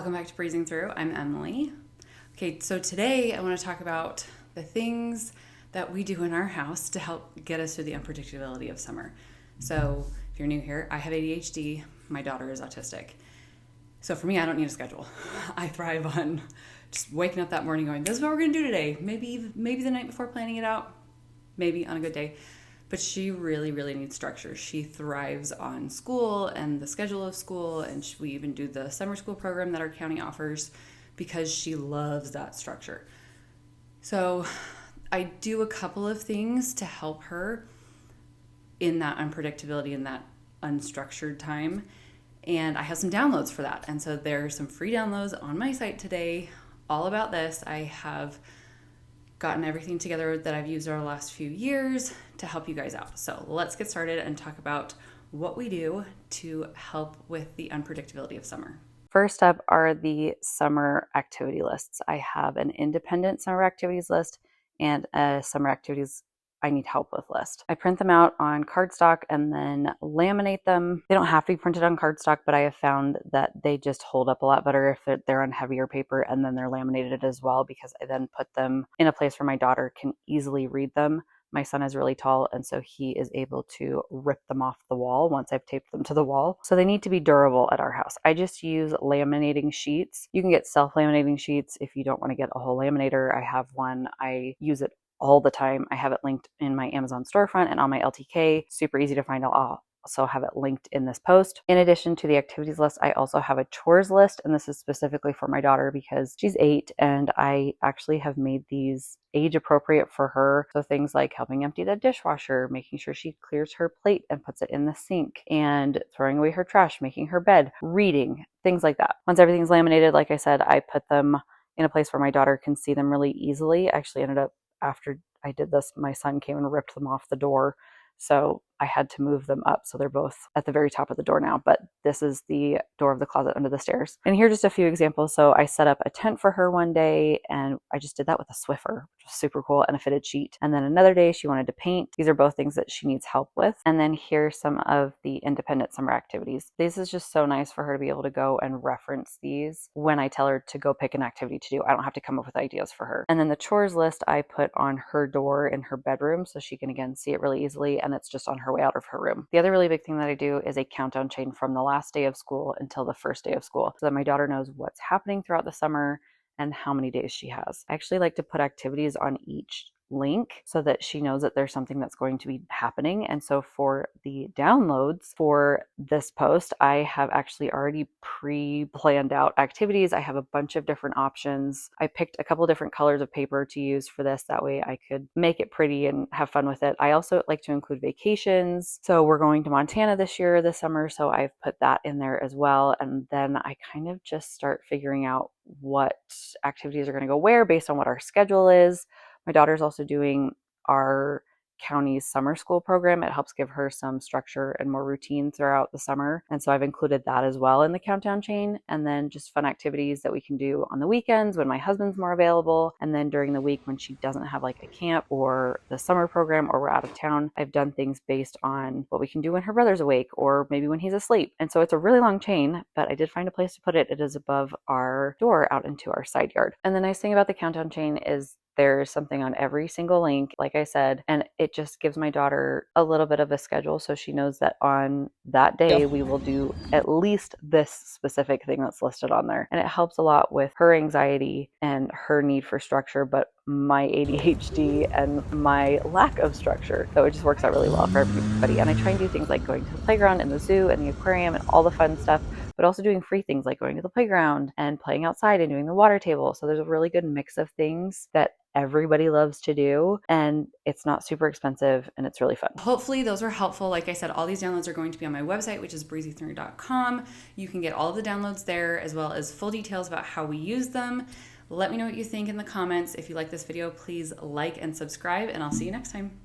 Welcome back to Breezing Through. I'm Emily. Okay, so today I want to talk about the things that we do in our house to help get us through the unpredictability of summer. So if you're new here, I have ADHD. My daughter is autistic. So for me, I don't need a schedule. I thrive on just waking up that morning going, this is what we're going to do today. Maybe the night before planning it out, maybe on a good day. But she really, really needs structure. She thrives on school and the schedule of school, and we even do the summer school program that our county offers because she loves that structure. So I do a couple of things to help her in that unpredictability, in that unstructured time, and I have some downloads for that. And so there are some free downloads on my site today all about this. I have gotten everything together that I've used over the last few years to help you guys out. So let's get started and talk about what we do to help with the unpredictability of summer. First up are the summer activity lists. I have an independent summer activities list and a summer activities I need help with list. I print them out on cardstock and then laminate them. They don't have to be printed on cardstock, but I have found that they just hold up a lot better if they're on heavier paper and then they're laminated as well, because I then put them in a place where my daughter can easily read them. My son is really tall, and so he is able to rip them off the wall once I've taped them to the wall. So they need to be durable at our house. I just use laminating sheets. You can get self-laminating sheets if you don't want to get a whole laminator. I have one. I use it all the time. I have it linked in my Amazon storefront and on my LTK. Super easy to find. I'll also have it linked in this post. In addition to the activities list, I also have a chores list, and this is specifically for my daughter because she's 8 and I actually have made these age appropriate for her. So things like helping empty the dishwasher, making sure she clears her plate and puts it in the sink, and throwing away her trash, making her bed, reading, things like that. Once everything's laminated, like I said, I put them in a place where my daughter can see them really easily. I actually ended up, after I did this, my son came and ripped them off the door. So I had to move them up. So they're both at the very top of the door now, but this is the door of the closet under the stairs. And here are just a few examples. So I set up a tent for her one day and I just did that with a Swiffer, which was super cool, and a fitted sheet. And then another day she wanted to paint. These are both things that she needs help with. And then here's some of the independent summer activities. This is just so nice for her to be able to go and reference these when I tell her to go pick an activity to do. I don't have to come up with ideas for her. And then the chores list I put on her door in her bedroom so she can again see it really easily, and it's just on her way out of her room. The other really big thing that I do is a countdown chain from the last day of school until the first day of school so that my daughter knows what's happening throughout the summer and how many days she has. I actually like to put activities on each link so that she knows that there's something that's going to be happening. And so for the downloads for this post, I have actually already pre-planned out activities. I have a bunch of different options. I picked a couple different colors of paper to use for this. That way I could make it pretty and have fun with it. I also like to include vacations. So we're going to Montana this summer. So I've put that in there as well. And then I kind of just start figuring out what activities are going to go where based on what our schedule is. My daughter's also doing our county's summer school program. It helps give her some structure and more routine throughout the summer. And so I've included that as well in the countdown chain. And then just fun activities that we can do on the weekends when my husband's more available. And then during the week when she doesn't have like a camp or the summer program or we're out of town, I've done things based on what we can do when her brother's awake or maybe when he's asleep. And so it's a really long chain, but I did find a place to put it. It is above our door out into our side yard. And the nice thing about the countdown chain is there's something on every single link, like I said, and it just gives my daughter a little bit of a schedule so she knows that on that day we will do at least this specific thing that's listed on there. And it helps a lot with her anxiety and her need for structure, but my ADHD and my lack of structure. So it just works out really well for everybody. And I try and do things like going to the playground and the zoo and the aquarium and all the fun stuff, but also doing free things like going to the playground and playing outside and doing the water table. So there's a really good mix of things that everybody loves to do, and it's not super expensive and it's really fun. Hopefully those were helpful. Like I said, all these downloads are going to be on my website, which is breezythrough.com. You can get all of the downloads there as well as full details about how we use them. Let me know what you think in the comments. If you like this video, please like and subscribe, and I'll see you next time.